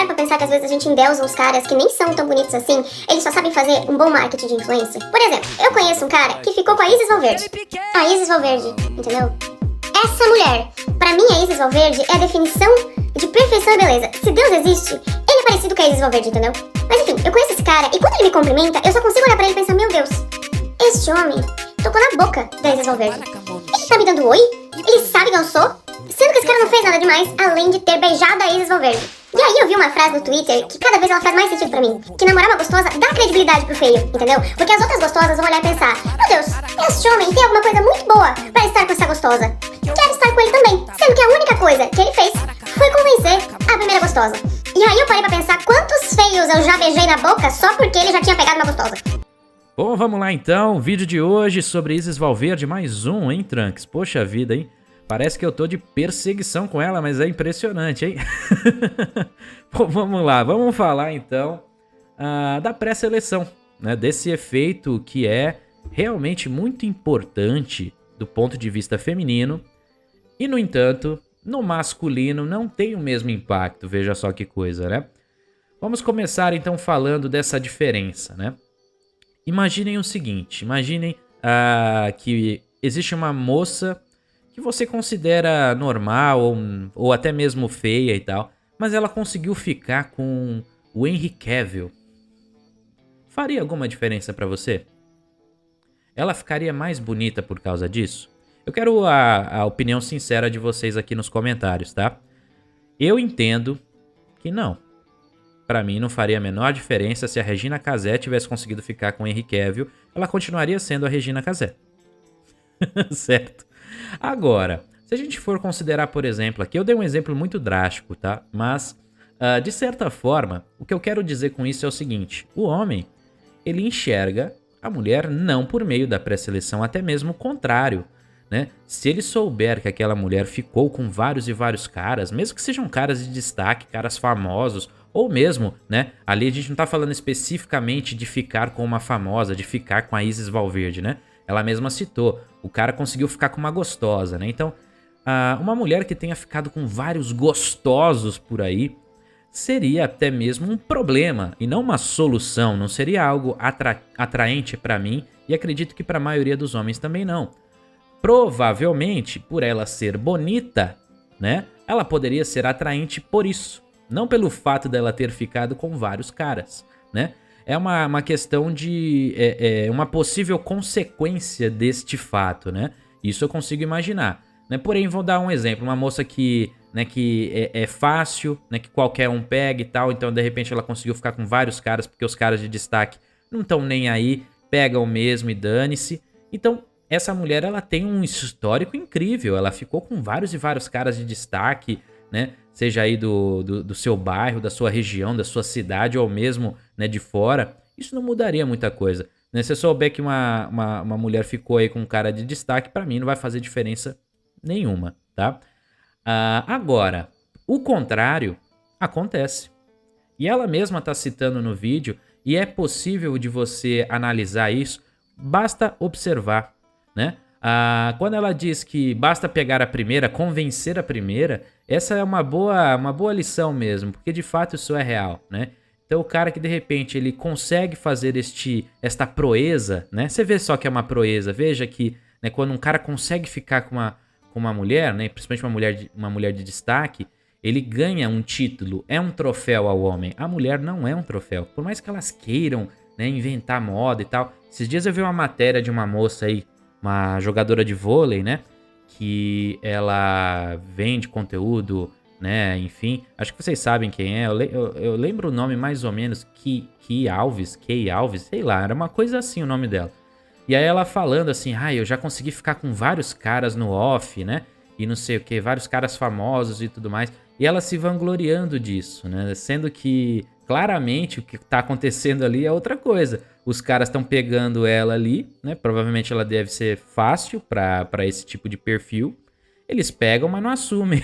para pra pensar que às vezes a gente endeusa uns caras que nem são tão bonitos assim, eles só sabem fazer um bom marketing de influência? Por exemplo, eu conheço um cara que ficou com a Isis Valverde. A Isis Valverde, entendeu? Essa mulher, pra mim a Isis Valverde é a definição de perfeição e beleza. Se Deus existe, ele é parecido com a Isis Valverde, entendeu? Mas enfim, eu conheço esse cara e quando ele me cumprimenta, eu só consigo olhar pra ele e pensar, meu Deus, este homem tocou na boca da Isis Valverde. Ele tá me dando oi? Ele sabe quem eu sou? Sendo que esse cara não fez nada demais, além de ter beijado a Isis Valverde. E aí eu vi uma frase no Twitter que cada vez ela faz mais sentido pra mim. Que namorar uma gostosa dá credibilidade pro feio, entendeu? Porque as outras gostosas vão olhar e pensar, meu Deus, este homem tem alguma coisa muito boa pra estar com essa gostosa. Quero estar com ele também. Sendo que a única coisa que ele fez foi convencer a primeira gostosa. E aí eu parei pra pensar quantos feios eu já beijei na boca só porque ele já tinha pegado uma gostosa. Bom, vamos lá então, vídeo de hoje sobre Isis Valverde, mais um, hein, Trunks? Poxa vida, hein? Parece que eu tô de perseguição com ela, mas é impressionante, hein? Bom, vamos lá, vamos falar então da pré-seleção, né? Desse efeito que é realmente muito importante do ponto de vista feminino e, no entanto, no masculino não tem o mesmo impacto, veja só que coisa, né? Vamos começar então falando dessa diferença, né? Imaginem o seguinte, imaginem que existe uma moça que você considera normal ou até mesmo feia e tal, mas ela conseguiu ficar com o Henry Cavill. Faria alguma diferença pra você? Ela ficaria mais bonita por causa disso? Eu quero a opinião sincera de vocês aqui nos comentários, tá? Eu entendo que não. Pra mim não faria a menor diferença se a Regina Casé tivesse conseguido ficar com o Henry Cavill, ela continuaria sendo a Regina Casé. Certo? Agora, se a gente for considerar, por exemplo, aqui eu dei um exemplo muito drástico, tá? Mas, de certa forma, o que eu quero dizer com isso é o seguinte: o homem, ele enxerga a mulher não por meio da pré-seleção, até mesmo o contrário, né? Se ele souber que aquela mulher ficou com vários e vários caras, mesmo que sejam caras de destaque, caras famosos, ou mesmo, né? Ali a gente não tá falando especificamente de ficar com uma famosa, de ficar com a Isis Valverde, né? Ela mesma citou, o cara conseguiu ficar com uma gostosa, né? Então, uma mulher que tenha ficado com vários gostosos por aí seria até mesmo um problema e não uma solução, não seria algo atraente pra mim e acredito que pra maioria dos homens também não. Provavelmente, por ela ser bonita, né? Ela poderia ser atraente por isso, não pelo fato dela ter ficado com vários caras, né? É uma questão de uma possível consequência deste fato, né? Isso eu consigo imaginar, né? Porém, vou dar um exemplo. Uma moça que, né, que é fácil, né, que qualquer um pega e tal. Então, de repente, ela conseguiu ficar com vários caras porque os caras de destaque não estão nem aí, pegam mesmo e dane-se. Então, essa mulher, ela tem um histórico incrível. Ela ficou com vários e vários caras de destaque, né? Seja aí do seu bairro, da sua região, da sua cidade ou mesmo, né, de fora, isso não mudaria muita coisa, né? Se eu souber que uma mulher ficou aí com um cara de destaque, pra mim não vai fazer diferença nenhuma, tá? Agora, o contrário acontece. E ela mesma tá citando no vídeo, e é possível de você analisar isso, basta observar, né? Quando ela diz que basta pegar a primeira, convencer a primeira, essa é uma boa lição mesmo, porque de fato isso é real, né? Então o cara que de repente ele consegue fazer esta proeza, né? Você vê só que é uma proeza, veja que, né, quando um cara consegue ficar com uma mulher, né, principalmente uma mulher de destaque, ele ganha um título, é um troféu ao homem. A mulher não é um troféu, por mais que elas queiram, né, inventar moda e tal. Esses dias eu vi uma matéria de uma moça aí, uma jogadora de vôlei, né? Que ela vende conteúdo, né? Enfim, acho que vocês sabem quem é. Eu lembro o nome mais ou menos, Key Alves, sei lá, era uma coisa assim o nome dela. E aí ela falando assim, eu já consegui ficar com vários caras no off, né? E não sei o que, vários caras famosos e tudo mais. E ela se vangloriando disso, né? Sendo que claramente o que tá acontecendo ali é outra coisa. Os caras estão pegando ela ali, né? Provavelmente ela deve ser fácil pra esse tipo de perfil. Eles pegam, mas não assumem.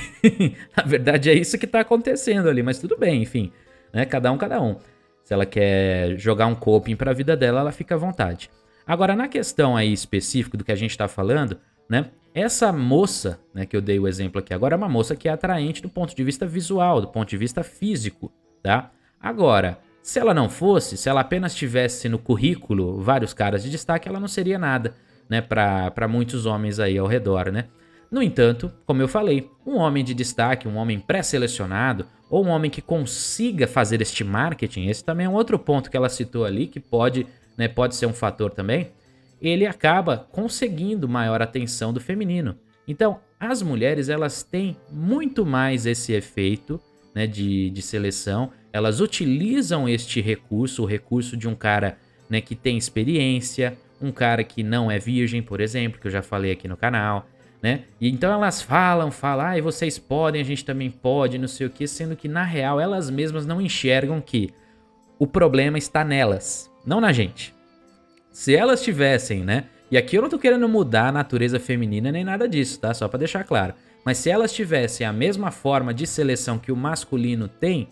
Na verdade é isso que tá acontecendo ali, mas tudo bem, enfim, né? Cada um. Se ela quer jogar um coping pra vida dela, ela fica à vontade. Agora, na questão aí específica do que a gente tá falando, né? Essa moça, né, que eu dei o exemplo aqui agora, é uma moça que é atraente do ponto de vista visual, do ponto de vista físico, tá? Agora, se ela não fosse, se ela apenas tivesse no currículo vários caras de destaque, ela não seria nada, né, para muitos homens aí ao redor, né? No entanto, como eu falei, um homem de destaque, um homem pré-selecionado, ou um homem que consiga fazer este marketing, esse também é um outro ponto que ela citou ali, que pode, né, pode ser um fator também, ele acaba conseguindo maior atenção do feminino. Então, as mulheres, elas têm muito mais esse efeito, né, de seleção, elas utilizam este recurso, o recurso de um cara, né, que tem experiência, um cara que não é virgem, por exemplo, que eu já falei aqui no canal, né? E então elas falam, e vocês podem, a gente também pode, não sei o que, sendo que na real elas mesmas não enxergam que o problema está nelas, não na gente. Se elas tivessem, né? E aqui eu não tô querendo mudar a natureza feminina nem nada disso, tá? Só pra deixar claro. Mas se elas tivessem a mesma forma de seleção que o masculino tem,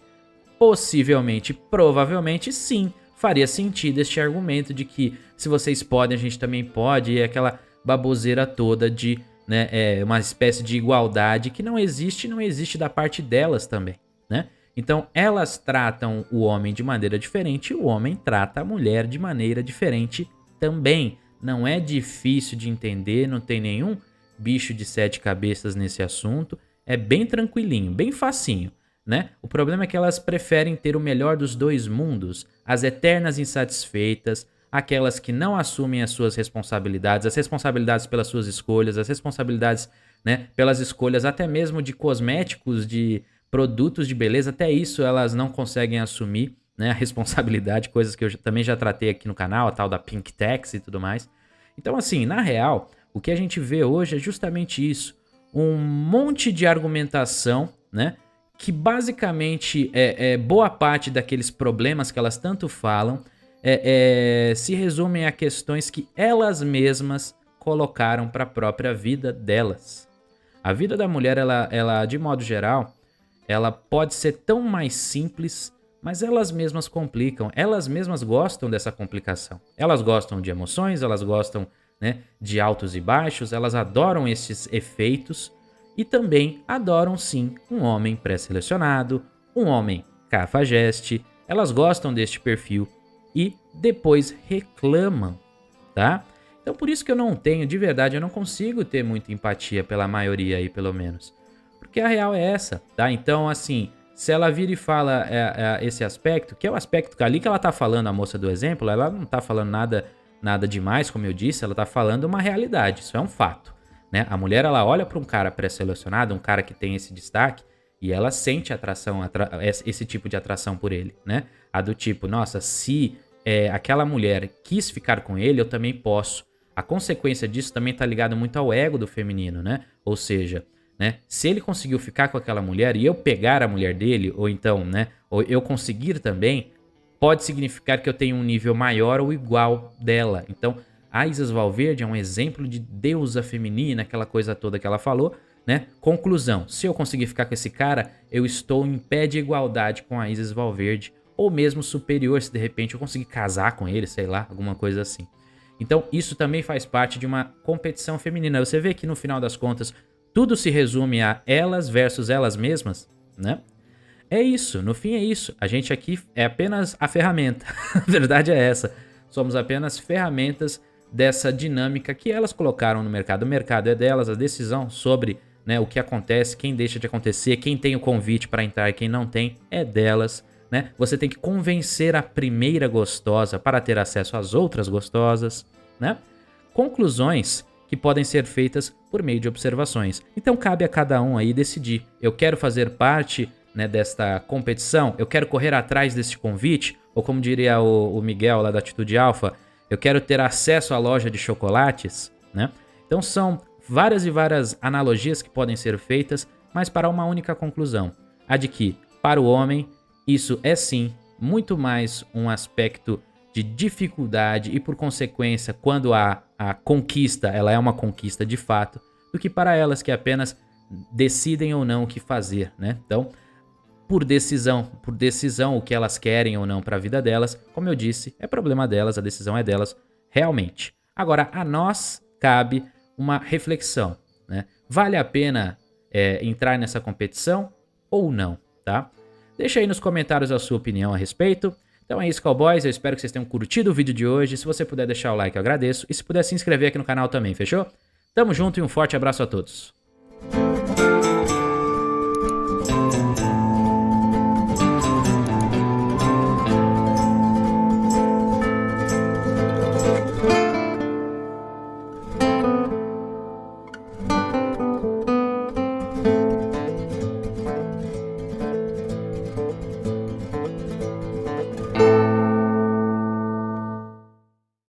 possivelmente, provavelmente sim, faria sentido este argumento de que se vocês podem, a gente também pode, e aquela baboseira toda de, né, uma espécie de igualdade que não existe da parte delas também, né? Então elas tratam o homem de maneira diferente e o homem trata a mulher de maneira diferente também. Não é difícil de entender, não tem nenhum bicho de 7 cabeças nesse assunto, é bem tranquilinho, bem facinho, né? O problema é que elas preferem ter o melhor dos dois mundos, as eternas insatisfeitas, aquelas que não assumem as suas responsabilidades, as responsabilidades pelas suas escolhas, as responsabilidades, né, pelas escolhas até mesmo de cosméticos, de produtos de beleza, até isso elas não conseguem assumir, né, a responsabilidade, coisas que eu também já tratei aqui no canal, a tal da Pink Tax e tudo mais. Então, assim, na real, o que a gente vê hoje é justamente isso, um monte de argumentação, né, que basicamente boa parte daqueles problemas que elas tanto falam se resumem a questões que elas mesmas colocaram para a própria vida delas. A vida da mulher, ela, de modo geral, ela pode ser tão mais simples, mas elas mesmas complicam, elas mesmas gostam dessa complicação. Elas gostam de emoções, elas gostam, né, de altos e baixos, elas adoram esses efeitos e também adoram sim um homem pré-selecionado, um homem cafajeste, elas gostam deste perfil e depois reclamam, tá? Então por isso que eu não tenho, de verdade, eu não consigo ter muita empatia pela maioria aí, pelo menos. Porque a real é essa, tá? Então, assim, se ela vira e fala esse aspecto, que é o aspecto ali que ela tá falando, a moça do exemplo, ela não tá falando nada demais, como eu disse, ela tá falando uma realidade, isso é um fato, né? A mulher, ela olha para um cara pré-selecionado, um cara que tem esse destaque, e ela sente atração, esse tipo de atração por ele, né? A do tipo, nossa, se aquela mulher quis ficar com ele, eu também posso. A consequência disso também tá ligado muito ao ego do feminino, né? Ou seja, né, se ele conseguiu ficar com aquela mulher e eu pegar a mulher dele, ou então, né, ou eu conseguir também, pode significar que eu tenho um nível maior ou igual dela. Então, a Isis Valverde é um exemplo de deusa feminina, aquela coisa toda que ela falou, né? Conclusão, se eu conseguir ficar com esse cara, eu estou em pé de igualdade com a Isis Valverde, ou mesmo superior, se de repente eu conseguir casar com ele, sei lá, alguma coisa assim. Então, isso também faz parte de uma competição feminina. Você vê que no final das contas, tudo se resume a elas versus elas mesmas, né? É isso, no fim é isso. A gente aqui é apenas a ferramenta. A verdade é essa. Somos apenas ferramentas dessa dinâmica que elas colocaram no mercado. O mercado é delas, a decisão sobre, né, o que acontece, quem deixa de acontecer, quem tem o convite para entrar e quem não tem, é delas, né? Você tem que convencer a primeira gostosa para ter acesso às outras gostosas, né? Conclusões que podem ser feitas por meio de observações. Então cabe a cada um aí decidir. Eu quero fazer parte, né, desta competição? Eu quero correr atrás desse convite? Ou como diria o Miguel lá da Atitude Alfa, eu quero ter acesso à loja de chocolates, né? Então são várias e várias analogias que podem ser feitas, mas para uma única conclusão. A de que, para o homem, isso é sim muito mais um aspecto de dificuldade e, por consequência, quando a conquista, ela é uma conquista de fato, do que para elas que apenas decidem ou não o que fazer, né? Então, por decisão, o que elas querem ou não para a vida delas, como eu disse, é problema delas, a decisão é delas, realmente. Agora, a nós cabe uma reflexão, né? Vale a pena entrar nessa competição ou não, tá? Deixa aí nos comentários a sua opinião a respeito. Então é isso, cowboys. Eu espero que vocês tenham curtido o vídeo de hoje. Se você puder deixar o like, eu agradeço. E se puder se inscrever aqui no canal também, fechou? Tamo junto e um forte abraço a todos.